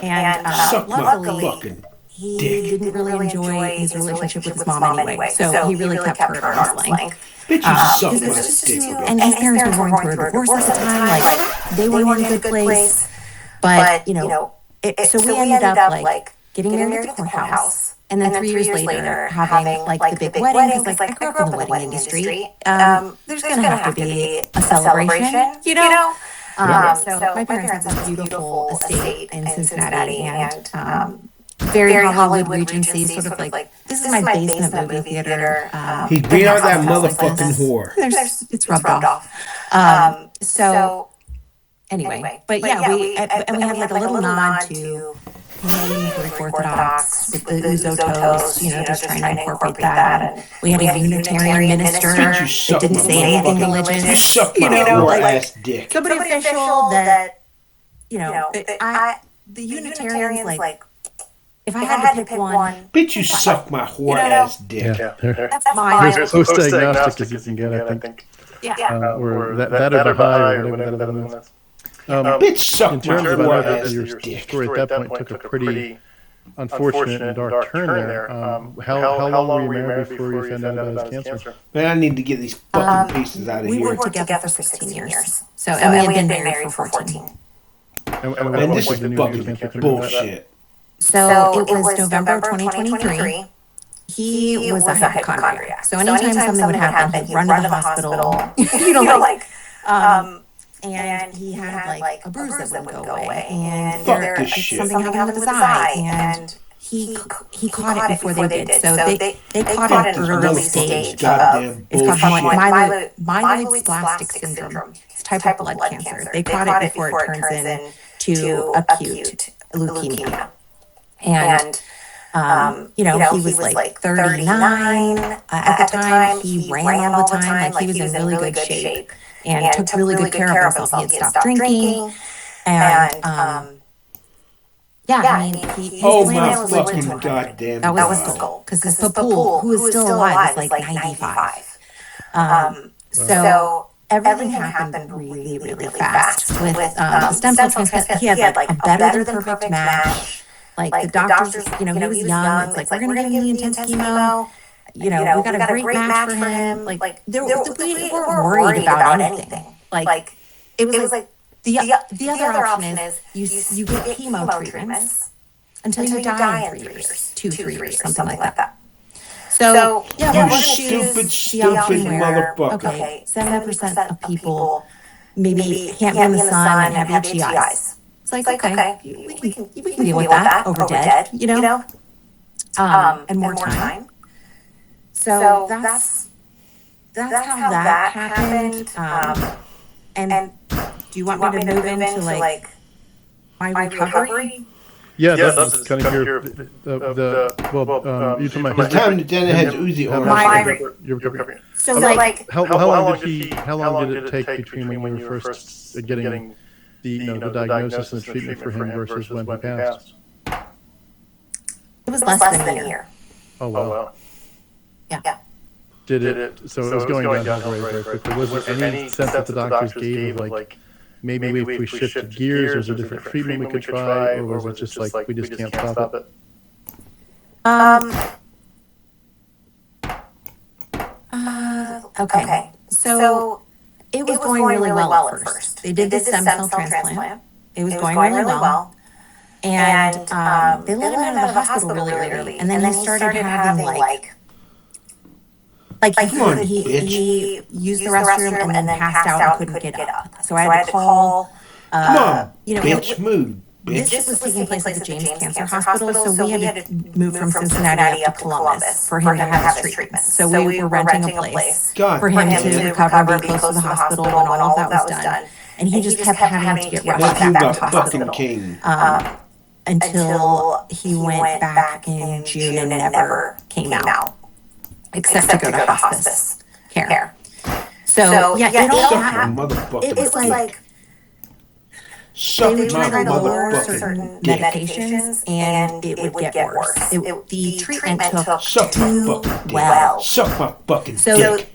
And luckily, he didn't really enjoy his relationship with his mom anyway, so he really kept her at arm's length. And his parents were going through a divorce at the time. They were in a good place, but so we ended up getting married at the courthouse, and then 3 years later having the big wedding because I grew up in the wedding industry. There's going to have to be a celebration, So my parents have this beautiful estate in Cincinnati, and very Hollywood Regency, sort of this is my basement movie theater. He's being out that motherfucking whore. It's rubbed off. So anyway, but yeah, we had a little nod to Greek Orthodox with the ouzo toast, just trying to incorporate that. And we had a Unitarian minister that didn't say anything religious. Somebody official that, the Unitarians if I had to pick one, Bitch, you suck my whore ass dick. Yeah, that's they're mine. as close to agnostic as you can get, I think. Yeah. Or that or Baha'i or whatever that other one is. Bitch, suck In my terms of whore that, ass your dick. story at that point took a pretty unfortunate and dark turn there. How long were you married before you found out about his cancer? Man, I need to get these fucking pieces out of We here. worked together for 16 years. So, and we had been married for 14. Man, this is fucking bullshit. So it was November 2023. He was a hypochondriac. So anytime something would happen, he'd run to the hospital, and he had like a bruise that wouldn't go away. And something happened with his eye, and he caught it before they did. So they caught it at an early stage. It's called myelodysplastic syndrome. It's a type of blood cancer. They caught it before it turns into acute leukemia. And he was like 39 at the time. He ran all the time. Like he was in really good shape and took really good care of himself. He had stopped drinking, and his plan was fucking to goddamn that was his goal, because his Papul, who is still alive, is like 95. So everything happened really, really fast with the stem cell transplant. He had like a better than perfect match. Like the doctors, he was young. It's like, we're going to give him the intense chemo. We got a great match for him. Like we weren't worried about anything. Like it was like the other option is you get chemo treatments until you die in 3 years, 3 years, something like that. So we're going to choose the option where, okay, 70% of people maybe can't be in the sun and have itchy eyes. It's like, okay, we can deal with that over dead, and more time. So that's how that happened. And do you want me to move into like my recovery? Yeah, that's kind of your you talking about By the time the Jenna has Uzi on your recovery. So like how long did it take between when you were first getting the diagnosis and the treatment for him versus when he passed? It was less than a year. Oh wow. Yeah. Did it? So it was going downhill very, very quickly. Was there any sense that the doctors gave of like maybe if we shifted gears, there's a different treatment we could try, or was it just like we just can't stop it? Okay. So it was going really well at first. They did the stem cell transplant. It was going really well. And they let him out of the hospital really early. And then he started having he used the restroom and then passed out and couldn't get up. So I had to call. Come on, bitch, move. This was taking place at the James Cancer Hospital, so we had to move from Cincinnati up to Columbus for him to have his treatment. So we were renting a place for him to recover, be close to the hospital, and all of that was done. And he just kept having to get rushed back to the hospital until he went back in June and never came out, except to go to hospice care. So yeah, it all happened. It was like they would try to lower certain medications, and it would get worse. The treatment took too well. Suck my fucking So dick.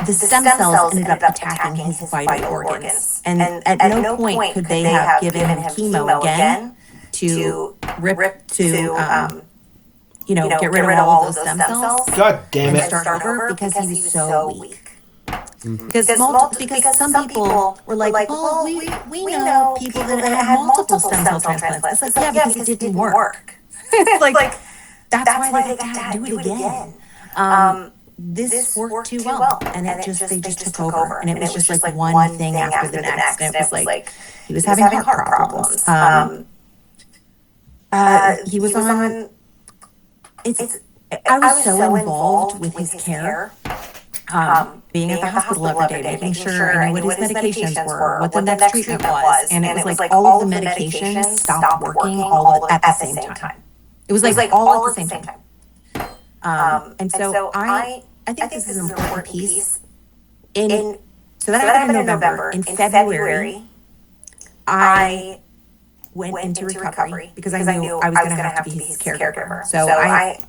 the stem cells ended up attacking his vital organs, and at no point could they have given him chemo again to get rid of all of those stem cells. God damn And it. start over because he was so weak. Because some people were like, well, we know people that had multiple stem cell transplants. It's like, yeah, because it didn't work. like that's why they got to do it again. This worked too well, and they just took over, and it was just like one thing after the next, and it was like he was having heart problems. He was on. I was so involved with his care. Being at the hospital every day, making sure I knew what his medications were, what the next treatment was, and it was like all of the medications stopped working all at the same time. It was like all at the same time. And so I think this is an important piece. So that happened in November. In February, I went into recovery because I knew I was going to have to be his caregiver. So I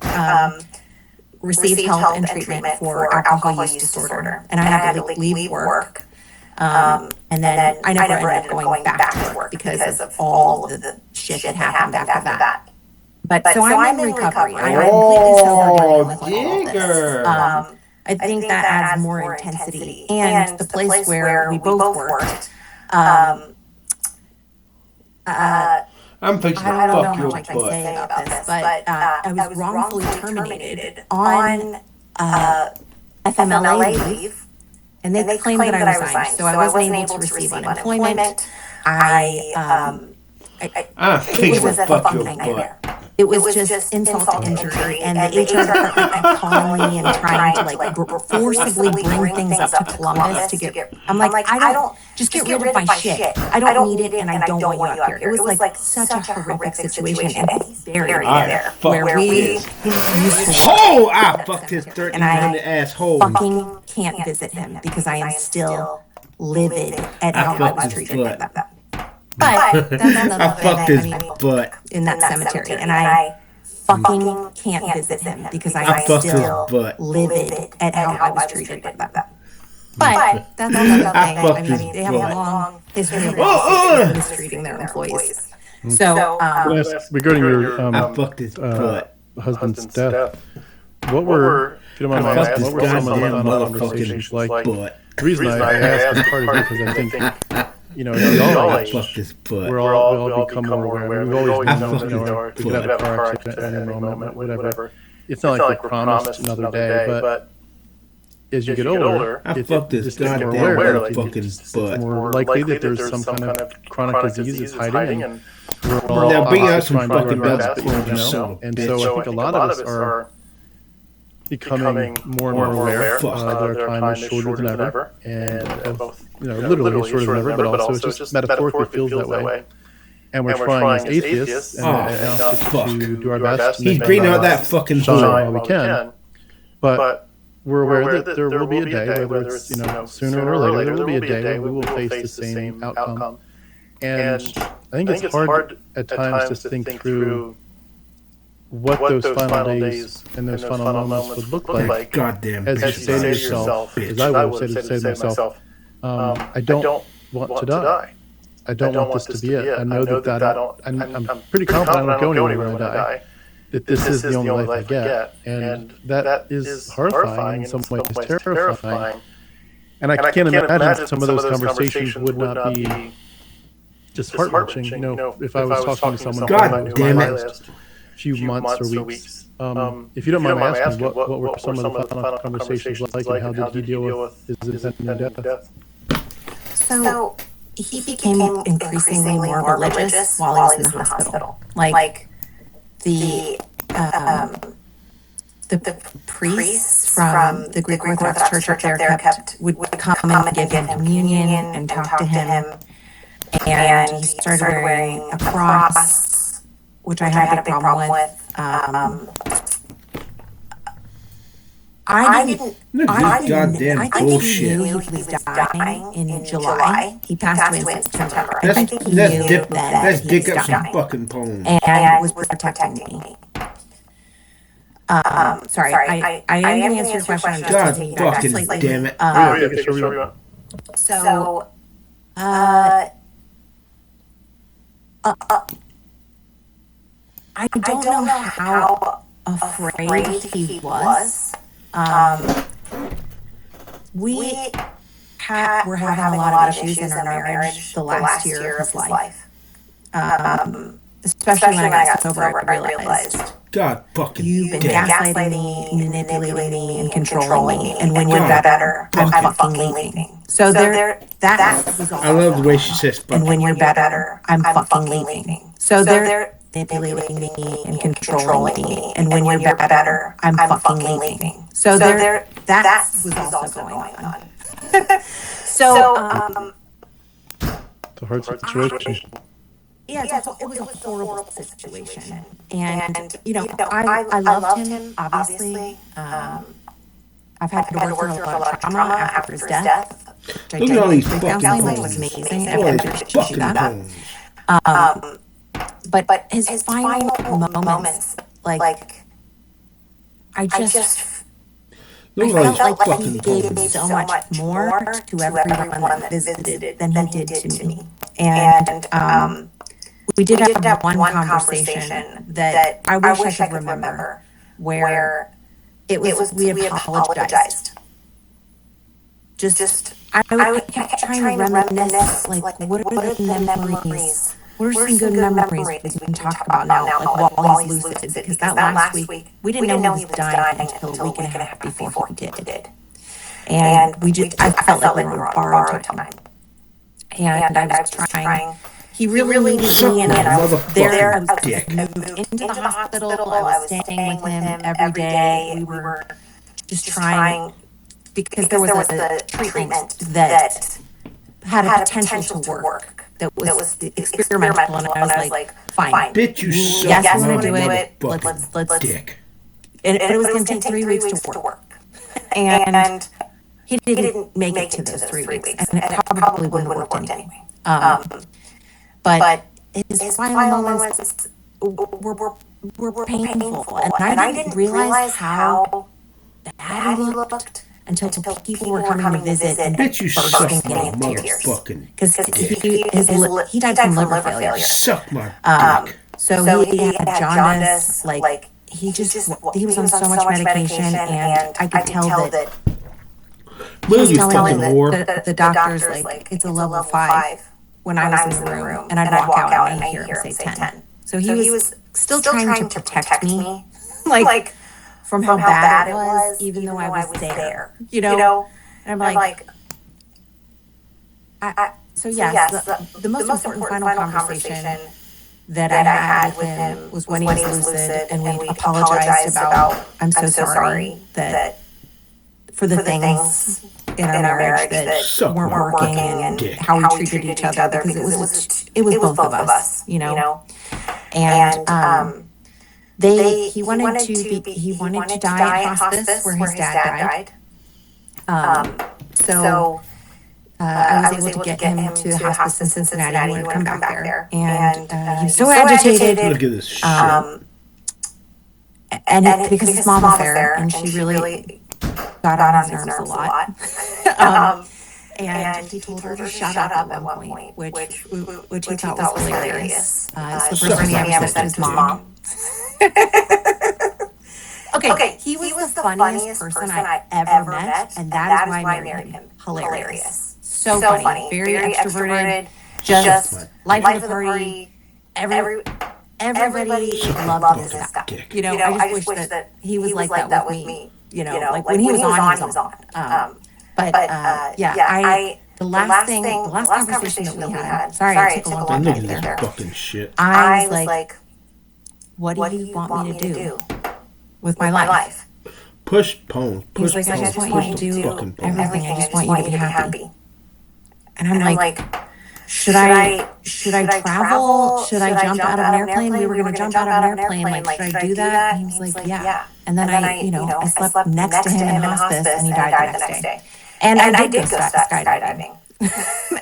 received help and treatment for alcohol use disorder, and I had to leave work. And then I never ended up going back to work because of all of the shit that happened after that. But so I'm in recovery. I'm completely sober dealing with all this. I think that adds more intensity. And the place where we both worked, I'm fixing to I don't fuck know your how much I can butt. say about this, but I was wrongfully terminated on FMLA leave, and they claimed that I resigned, so I wasn't able to receive unemployment. I'm fixing to fuck your butt. It was just insult to injury, and the HR department kept calling me and trying to like forcibly bring things up to Columbus to get. I'm like, I don't just get rid of my shit. I don't need it, and I don't want you up here. It was like such a horrific situation, and he's buried there where we used to. Oh, I fucked his 1300 asshole. Fucking can't visit him because I am still livid at how I was treated by them. But that's another I fucked his butt in that cemetery, and I fucking can't visit him because I am still livid at how I was treated by them. But that's another thing. I mean, they have a long history of mistreating their employees. So, regarding your I fucked his butt. husband's death, what were, if you don't mind my asking, what were some of the conversations like? The reason I asked is partly because I think, you know, we all Fucked his butt. we all become more aware. We've always known, you know, we could have a car accident at any moment, whatever. It's not like we're promised another day, but as you get older, I it's fucked this just more goddamn aware. Like, fucking it's butt. more likely that there's some kind of chronic disease is hiding, and we're all Now bring out some trying to do fucking our best best, you son know. of a And bitch. so I think a lot of us are becoming more and more aware. Their time is shorter than ever, and both, you know, literally shorter than ever, but also it's just metaphorically feels that way. And we're trying as atheists and to do our best. He's bringing out that fucking shine butt. while we can, but we're aware that there will be a day, whether it's, you know, sooner or later, there will be a day where we will face the same outcome. And I think it's hard at times to think through what those final days and those final moments would look like. Goddamn. As you say to yourself, as I would say to myself, I don't want to die. I don't want this to be it. I know that I'm pretty confident I don't go anywhere when I die. That this is the only life I get. And that is horrifying, in some ways terrifying. And I can't imagine some of those conversations would not be just heart-wrenching. You know, if I was talking to someone God damn it. last few months or weeks. If you don't mind me asking, what were some of the final conversations like, and how did he deal with his impending death? So he became increasingly more religious while he was in the hospital. Like the priests from the Greek Orthodox Church up there would come and give him communion and talk to him. And he started wearing a cross, which I had a big problem with. I think he knew he was dying in July. He passed away in September. I think he knew that he was dig up some dying fucking poems. and was protecting me. Sorry, I am going to answer your question. I'm just God taking it back fucking slightly. damn it. So, I don't know how afraid he was. We were having a lot of issues in our marriage the last year of his life. Especially when I got sober, I realized God fucking you've been damn. gaslighting me, manipulating me, and controlling me. And when you're better, I'm fucking leaving. So that was all. I love the way she says fucking. And when you're better, I'm fucking leaving. So they're manipulating me and controlling me. And when you're better, I'm fucking leaving. So that was also going on. So It's a hard situation. yeah, it was a horrible situation. And, you know, I loved him, obviously. I've had to work through a lot of trauma after his death. Look at all these fucking Counseling was poems. amazing. All I these appreciate fucking that. poems. But his final moments, like, I just felt like he gave so much more to everyone that visited than he did to me. And we did have one conversation that I wish I could remember, where we had apologized. I kept trying to reminisce, like, what are the memories? What are some good memories we can talk about now, like while he's lucid? Because that last week, we didn't know he was dying until a week and a half before he did. And I felt like we were on borrowed time. And I was trying. He really needed me, and I was there. I was moved into the hospital. I was staying with him every day. We were just trying, because there was a treatment that had a potential to work. That was experimental, and I was like, fine. Bitch, you suck. Yes, I want to do it. Let's dick. And it was going to take 3 weeks to work. And he didn't make it to those 3 weeks, and it probably wouldn't have worked anyway. But his final moments were painful, and I didn't realize how bad he looked until people were coming to visit and Bitch, you suck bursting my into tears. motherfucking Because he died from liver failure. Suck my dick. So he had jaundice, like, he was on so much medication, and I could tell that he was telling the doctors, like, it's a level 5 when I was in the room, and I'd walk out and I'd hear him say 10. So he was still trying to protect me, like, from how bad it was, even though I was there, you know? And I'm like, so yes, the most important final conversation that I had with him was when he was lucid, and we apologized about, I'm so sorry that for the things in our marriage that weren't working, and how we treated each other, because it was both of us, you know? And he wanted to die at hospice where his dad died. So I was able to get him to hospice in Cincinnati. He wanted to come back there, and he was so agitated. Look at this shit. And because his mom was there, and she really got on his nerves a lot. And he told her to shut up at one point, which he thought was hilarious. It's the first time he ever said to his mom. Okay, he was the funniest person I ever met, and that is why I married him. Hilarious. So funny. Very extroverted. Just life of the party. Everybody loved his guy. You know, I just wish that he was like that with me. You know, like when he was on, he was on. The last conversation that we had. Sorry, it took a long time to get there. Fucking shit. I was like, what do you want me to do with my life? Push pone. He's like, I just want you to do everything. I just want you to be happy. And I'm like, should I travel? Should I jump out of an airplane? We were going to jump out of an airplane. Like, should I do that? And he was like, yeah. And then I slept next to him in hospice, and he died the next day. And I did go skydiving.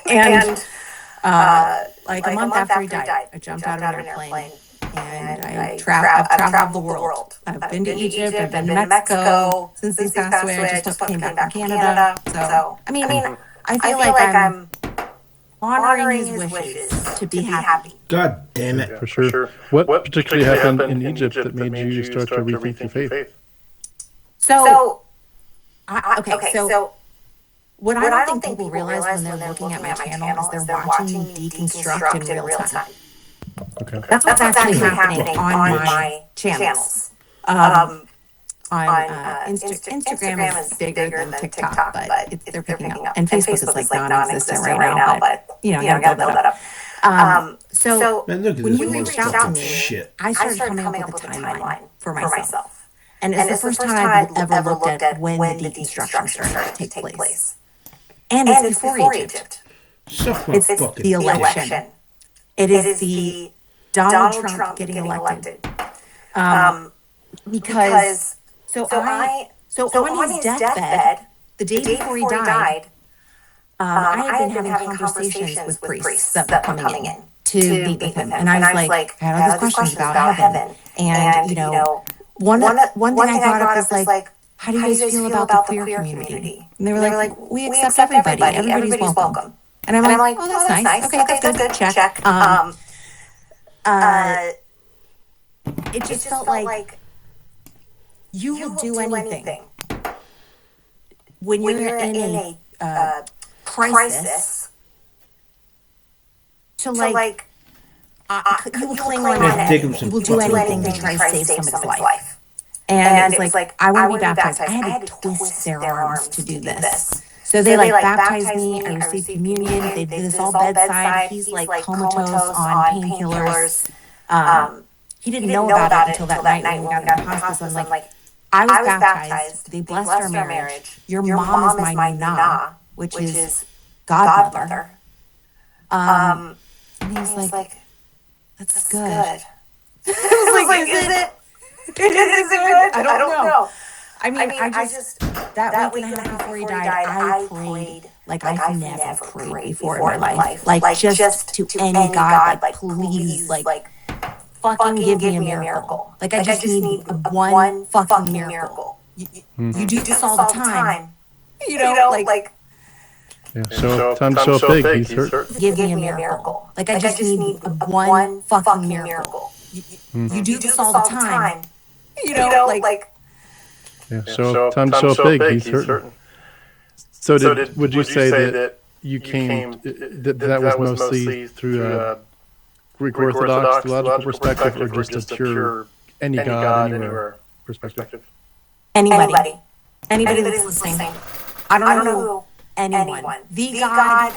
And like a month after he died, I jumped out of an airplane, and I've traveled the world. I've been to Egypt, I've been to Mexico. Since he passed away, I just came back from Canada. So, I mean, I feel like I'm honoring his wishes to be happy. God damn it. For sure. What particularly happened in Egypt that made you start to rethink your faith? So what I don't think people realize when they're looking at my channel is they're watching me deconstruct in real time. Okay. That's what's actually happening on my channels. Instagram is bigger than TikTok, but they're picking up. And Facebook is like non-existent right now, but you gotta build that up. So when you reached out to me, I started coming up with a timeline for myself. And it's the first time I've ever looked at when the deconstruction started to take place. And it's before Egypt. It's the election. It is the Donald Trump getting elected. Because on his deathbed, the day before he died, I had been having conversations with priests that were coming in to meet with him. And I was like, I had all these questions about heaven. And, one thing I brought up is like, how do you guys feel about the queer community? And they were like, we accept everybody. Everybody's welcome. And I'm like, oh, that's nice. Okay, that's good. Check. It just felt like you will do anything when you're in a crisis to like you will cling on anything. You will do anything to try to save somebody's life. And it's like, I want to be baptized. I had to twist their arms to do this. So they like baptized me. I received communion. They did this all bedside. He's like comatose on painkillers. He didn't know about it until that night when we got into hospital. I'm like, I was baptized. They blessed our marriage. Your mom is my nana, which is godmother. And he was like, that's good. I was like, is it? Is it good? I don't know. I mean, I just that week and a half before he died, I prayed like I've never prayed before in my life. Like just to any God, like please, like fucking give me a miracle. Like I just need one fucking miracle. You do this all the time. Like. Yeah, so time's so big. He's hurt. Give me a miracle. Like I just need one fucking miracle. You do this all the time. Like. Yeah, so time's so big. He's hurting. So would you say that you came that was mostly through Greek Orthodox theological perspective, or just a pure any God anywhere perspective? Anybody that's listening. I don't know anyone. The God,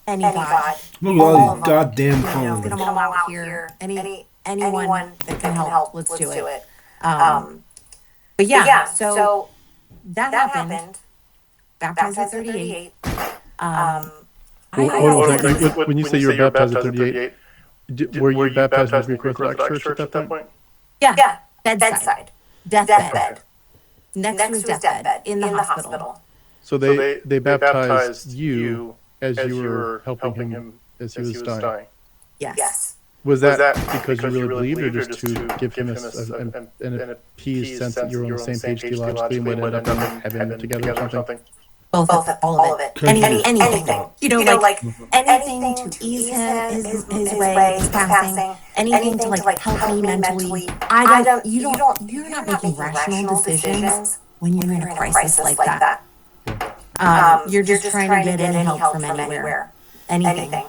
any God. Look at all these goddamn phones. Get them all out here. Anyone that can help, let's do it. But yeah, so that happened. Baptized at 38. When you say you were baptized at 38, were you baptized in the Greek Orthodox Church at that point? Yeah, bedside. Deathbed. Next to his deathbed in the hospital. So they baptized you as you were helping him as he was dying? Yes. Was that because you really believed, or just to give him an appeased sense that you were on the same page theologically and would end up in heaven together or something? Both, all of it. Anything. Anything to ease his way, his passing. Anything to like help me mentally. You're not making rational decisions when you're in a crisis like that. You're just trying to get any help from anywhere. Anything.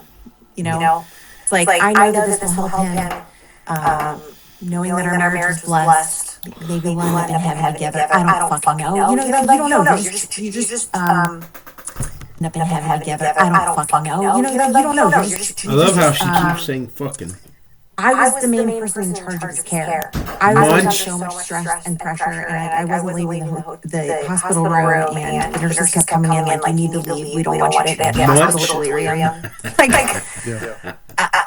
It's like, I know that this will help him. Knowing that our marriage is blessed. Maybe we'll end up in heaven together. I don't fucking know. You don't know. You just end up in heaven together. I don't fucking know. You don't know. I love how she keeps saying fucking. I was the main person in charge of his care. I was under so much stress and pressure, and I wasn't leaving the hospital room, and the nurses kept coming in like, you need to leave. We don't want you to get hospital delirium.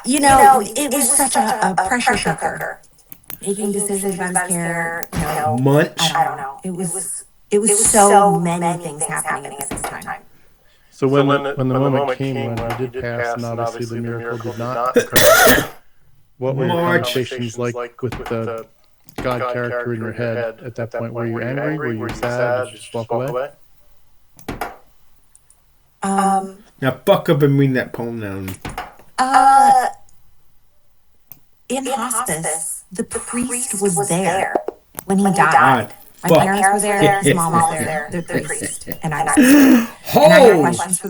It was such a pressure cooker. Making decisions about his care, Munch. I don't know. It was so many things happening at the same time. So when the moment came when he did pass, and obviously the miracle did not occur, what were your conversations like with the God character in your head at that point? Were you angry? Were you sad? Did you just walk away? Now fuck up and read that poem down. In hospice, the priest was there when he died. My parents were there, his mom was there, the priest, and I was there. And I had questions for